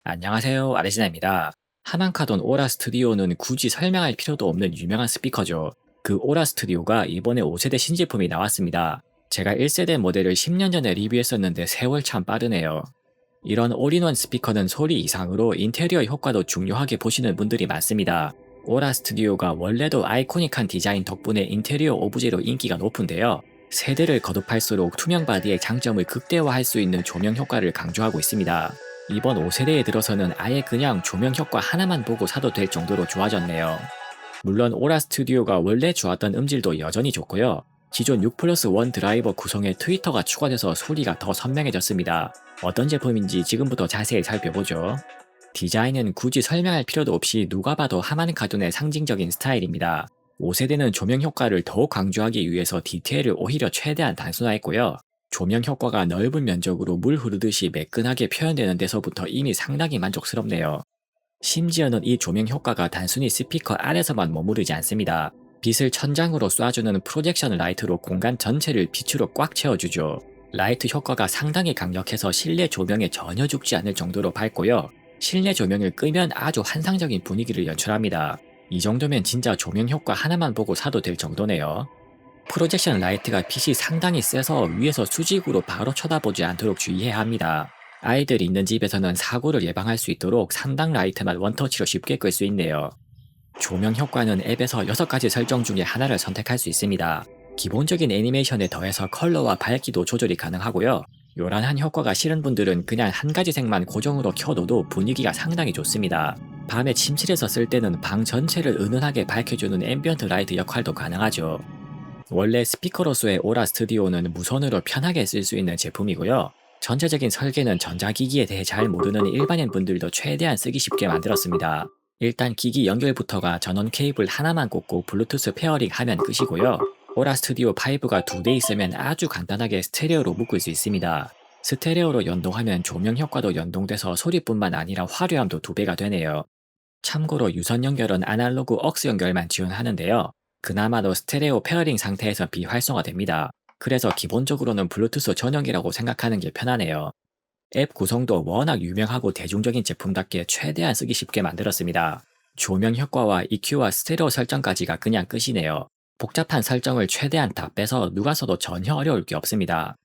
안녕하세요, 아레시나입니다. 하만카돈 오라 스튜디오는 굳이 설명할 필요도 없는 유명한 스피커죠. 그 오라 스튜디오가 이번에 5세대 신제품이 나왔습니다. 제가 1세대 모델을 10년 전에 리뷰했었는데 세월 참 빠르네요. 이런 올인원 스피커는 소리 이상으로 인테리어 효과도 중요하게 보시는 분들이 많습니다. 오라 스튜디오가 원래도 아이코닉한 디자인 덕분에 인테리어 오브제로 인기가 높은데요. 세대를 거듭할수록 투명 바디의 장점을 극대화할 수 있는 조명 효과를 강조하고 있습니다. 이번 5세대에 들어서는 아예 그냥 조명 효과 하나만 보고 사도 될 정도로 좋아졌네요. 물론 오라 스튜디오가 원래 좋았던 음질도 여전히 좋고요. 기존 6 플러스 1 드라이버 구성에 트위터가 추가돼서 소리가 더 선명해졌습니다. 어떤 제품인지 지금부터 자세히 살펴보죠. 디자인은 굳이 설명할 필요도 없이 누가 봐도 하만카돈의 상징적인 스타일입니다. 5세대는 조명 효과를 더욱 강조하기 위해서 디테일을 오히려 최대한 단순화했고요. 조명 효과가 넓은 면적으로 물 흐르듯이 매끈하게 표현되는 데서부터 이미 상당히 만족스럽네요. 심지어는 이 조명 효과가 단순히 스피커 안에서만 머무르지 않습니다. 빛을 천장으로 쏴주는 프로젝션 라이트로 공간 전체를 빛으로 꽉 채워주죠. 라이트 효과가 상당히 강력해서 실내 조명에 전혀 죽지 않을 정도로 밝고요. 실내 조명을 끄면 아주 환상적인 분위기를 연출합니다. 이 정도면 진짜 조명 효과 하나만 보고 사도 될 정도네요. 프로젝션 라이트가 빛이 상당히 세서 위에서 수직으로 바로 쳐다보지 않도록 주의해야 합니다. 아이들이 있는 집에서는 사고를 예방할 수 있도록 상단 라이트만 원터치로 쉽게 끌 수 있네요. 조명 효과는 앱에서 6가지 설정 중에 하나를 선택할 수 있습니다. 기본적인 애니메이션에 더해서 컬러와 밝기도 조절이 가능하고요. 요란한 효과가 싫은 분들은 그냥 한 가지 색만 고정으로 켜둬도 분위기가 상당히 좋습니다. 밤에 침실에서 쓸 때는 방 전체를 은은하게 밝혀주는 앰비언트 라이트 역할도 가능하죠. 원래 스피커로서의 오라 스튜디오는 무선으로 편하게 쓸 수 있는 제품이고요. 전체적인 설계는 전자기기에 대해 잘 모르는 일반인 분들도 최대한 쓰기 쉽게 만들었습니다. 일단 기기 연결부터가 전원 케이블 하나만 꽂고 블루투스 페어링 하면 끝이고요. 오라 스튜디오 5가 2대 있으면 아주 간단하게 스테레오로 묶을 수 있습니다. 스테레오로 연동하면 조명 효과도 연동돼서 소리뿐만 아니라 화려함도 2배가 되네요. 참고로 유선 연결은 아날로그 억스 연결만 지원하는데요. 그나마도 스테레오 페어링 상태에서 비활성화됩니다. 그래서 기본적으로는 블루투스 전용이라고 생각하는 게 편하네요. 앱 구성도 워낙 유명하고 대중적인 제품답게 최대한 쓰기 쉽게 만들었습니다. 조명 효과와 EQ와 스테레오 설정까지가 그냥 끝이네요. 복잡한 설정을 최대한 다 빼서 누가 써도 전혀 어려울 게 없습니다.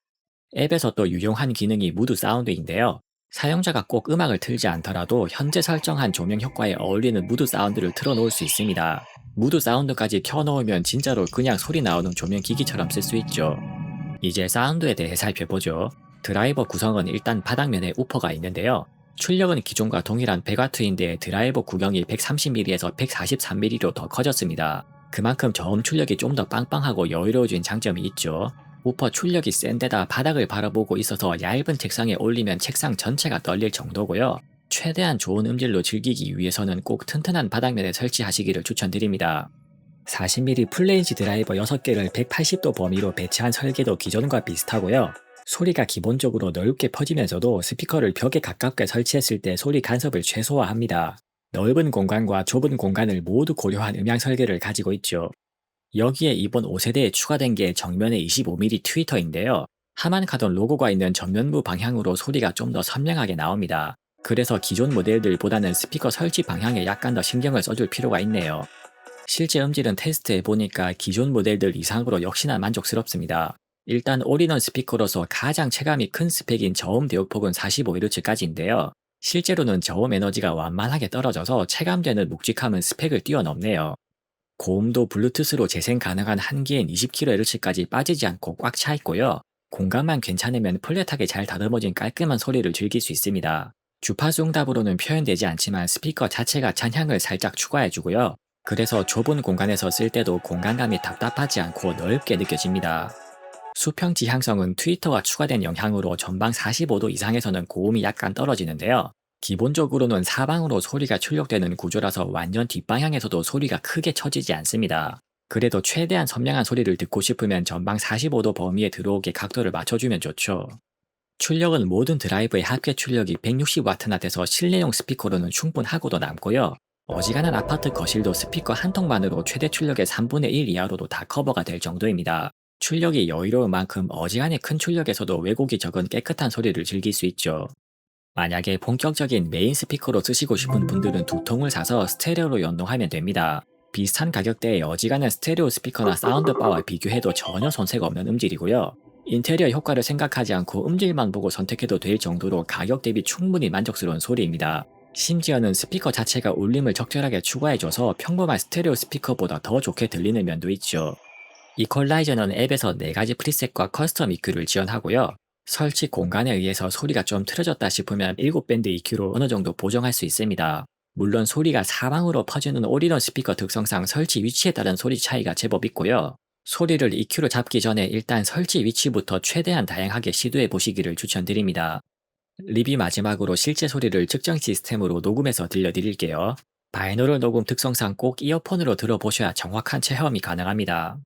앱에서 또 유용한 기능이 무드 사운드인데요. 사용자가 꼭 음악을 틀지 않더라도 현재 설정한 조명 효과에 어울리는 무드 사운드를 틀어놓을 수 있습니다. 무드 사운드까지 켜놓으면 진짜로 그냥 소리 나오는 조명 기기처럼 쓸 수 있죠. 이제 사운드에 대해 살펴보죠. 드라이버 구성은 일단 바닥면에 우퍼가 있는데요. 출력은 기존과 동일한 100W인데 드라이버 구경이 130mm에서 143mm로 더 커졌습니다. 그만큼 저음 출력이 좀 더 빵빵하고 여유로워진 장점이 있죠. 우퍼 출력이 센 데다 바닥을 바라보고 있어서 얇은 책상에 올리면 책상 전체가 떨릴 정도고요. 최대한 좋은 음질로 즐기기 위해서는 꼭 튼튼한 바닥면에 설치하시기를 추천드립니다. 40mm 플레인지 드라이버 6개를 180도 범위로 배치한 설계도 기존과 비슷하고요. 소리가 기본적으로 넓게 퍼지면서도 스피커를 벽에 가깝게 설치했을 때 소리 간섭을 최소화합니다. 넓은 공간과 좁은 공간을 모두 고려한 음향 설계를 가지고 있죠. 여기에 이번 5세대에 추가된 게 정면의 25mm 트위터인데요. 하만카돈 로고가 있는 전면부 방향으로 소리가 좀 더 선명하게 나옵니다. 그래서 기존 모델들보다는 스피커 설치 방향에 약간 더 신경을 써줄 필요가 있네요. 실제 음질은 테스트해보니까 기존 모델들 이상으로 역시나 만족스럽습니다. 일단 올인원 스피커로서 가장 체감이 큰 스펙인 저음 대역폭은 45Hz까지인데요. 실제로는 저음 에너지가 완만하게 떨어져서 체감되는 묵직함은 스펙을 뛰어넘네요. 고음도 블루투스로 재생 가능한 한기엔 20kHz까지 빠지지 않고 꽉 차 있고요. 공간만 괜찮으면 플랫하게 잘 다듬어진 깔끔한 소리를 즐길 수 있습니다. 주파수 응답으로는 표현되지 않지만 스피커 자체가 잔향을 살짝 추가해주고요. 그래서 좁은 공간에서 쓸 때도 공간감이 답답하지 않고 넓게 느껴집니다. 수평 지향성은 트위터가 추가된 영향으로 전방 45도 이상에서는 고음이 약간 떨어지는데요. 기본적으로는 사방으로 소리가 출력되는 구조라서 완전 뒷방향에서도 소리가 크게 처지지 않습니다. 그래도 최대한 선명한 소리를 듣고 싶으면 전방 45도 범위에 들어오게 각도를 맞춰주면 좋죠. 출력은 모든 드라이브의 합계 출력이 160W나 돼서 실내용 스피커로는 충분하고도 남고요. 어지간한 아파트 거실도 스피커 한 통만으로 최대 출력의 3분의 1 이하로도 다 커버가 될 정도입니다. 출력이 여유로운 만큼 어지간히 큰 출력에서도 왜곡이 적은 깨끗한 소리를 즐길 수 있죠. 만약에 본격적인 메인 스피커로 쓰시고 싶은 분들은 두 통을 사서 스테레오로 연동하면 됩니다. 비슷한 가격대의 어지간한 스테레오 스피커나 사운드바와 비교해도 전혀 손색 없는 음질이고요. 인테리어 효과를 생각하지 않고 음질만 보고 선택해도 될 정도로 가격 대비 충분히 만족스러운 소리입니다. 심지어는 스피커 자체가 울림을 적절하게 추가해줘서 평범한 스테레오 스피커보다 더 좋게 들리는 면도 있죠. 이퀄라이저는 앱에서 4가지 프리셋과 커스텀 EQ를 지원하고요. 설치 공간에 의해서 소리가 좀 틀어졌다 싶으면 7밴드 EQ로 어느 정도 보정할 수 있습니다. 물론 소리가 사방으로 퍼지는 올인원 스피커 특성상 설치 위치에 따른 소리 차이가 제법 있고요. 소리를 EQ로 잡기 전에 일단 설치 위치부터 최대한 다양하게 시도해 보시기를 추천드립니다. 리뷰 마지막으로 실제 소리를 측정 시스템으로 녹음해서 들려드릴게요. 바이노럴 녹음 특성상 꼭 이어폰으로 들어보셔야 정확한 체험이 가능합니다.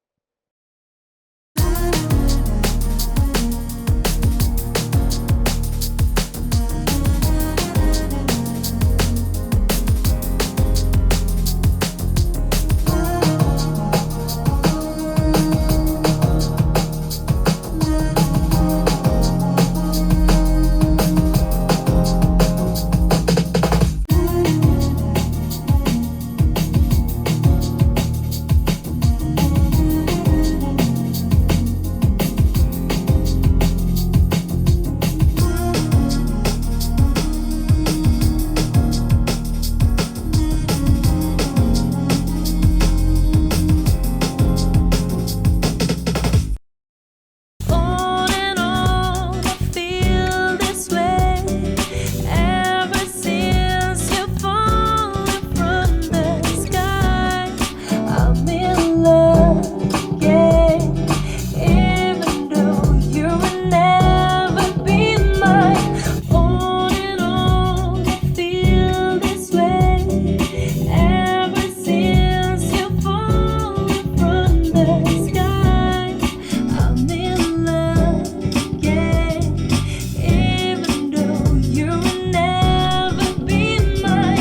On and on, I feel this way ever since you fallen from the sky. I'm in love again, even though you will never be mine. On and on, I feel this way ever since you fallen from the sky. I'm in love again, even though you will never be mine.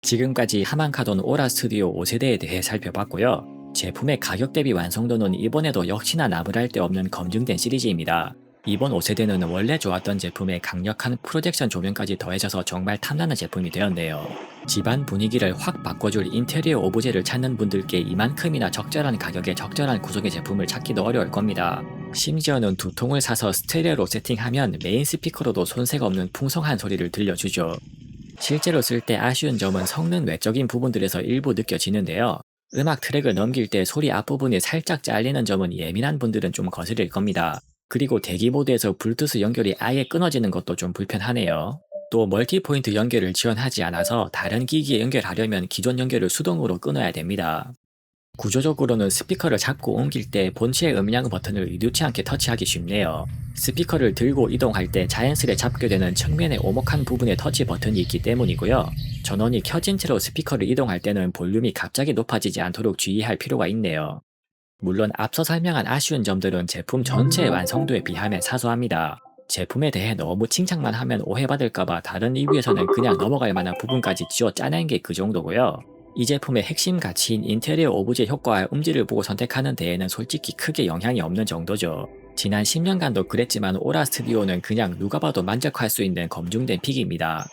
지금까지 하만카돈 오라 스튜디오 5세대에 대해 살펴봤고요. 제품의 가격 대비 완성도는 이번에도 역시나 나무랄 데 없는 검증된 시리즈입니다. 이번 5세대는 원래 좋았던 제품에 강력한 프로젝션 조명까지 더해져서 정말 탐나는 제품이 되었네요. 집안 분위기를 확 바꿔줄 인테리어 오브제를 찾는 분들께 이만큼이나 적절한 가격에 적절한 구성의 제품을 찾기도 어려울 겁니다. 심지어는 두 통을 사서 스테레오로 세팅하면 메인 스피커로도 손색 없는 풍성한 소리를 들려주죠. 실제로 쓸 때 아쉬운 점은 성능 외적인 부분들에서 일부 느껴지는데요. 음악 트랙을 넘길 때 소리 앞부분이 살짝 잘리는 점은 예민한 분들은 좀 거슬릴 겁니다. 그리고 대기 모드에서 블루투스 연결이 아예 끊어지는 것도 좀 불편하네요. 또 멀티포인트 연결을 지원하지 않아서 다른 기기에 연결하려면 기존 연결을 수동으로 끊어야 됩니다. 구조적으로는 스피커를 잡고 옮길 때 본체의 음량 버튼을 의도치 않게 터치하기 쉽네요. 스피커를 들고 이동할 때 자연스레 잡게 되는 측면의 오목한 부분에 터치 버튼이 있기 때문이고요. 전원이 켜진 채로 스피커를 이동할 때는 볼륨이 갑자기 높아지지 않도록 주의할 필요가 있네요. 물론 앞서 설명한 아쉬운 점들은 제품 전체의 완성도에 비하면 사소합니다. 제품에 대해 너무 칭찬만 하면 오해받을까봐 다른 리뷰에서는 그냥 넘어갈 만한 부분까지 쥐어 짜낸 게 그 정도고요. 이 제품의 핵심 가치인 인테리어 오브제 효과와 음질을 보고 선택하는 데에는 솔직히 크게 영향이 없는 정도죠. 지난 10년간도 그랬지만 오라 스튜디오는 그냥 누가 봐도 만족할 수 있는 검증된 픽입니다.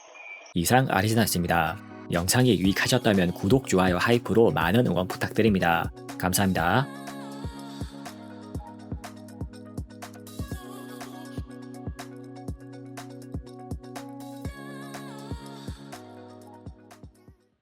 이상 아리지나스입니다. 영상이 유익하셨다면 구독, 좋아요, 하이프로 많은 응원 부탁드립니다. 감사합니다.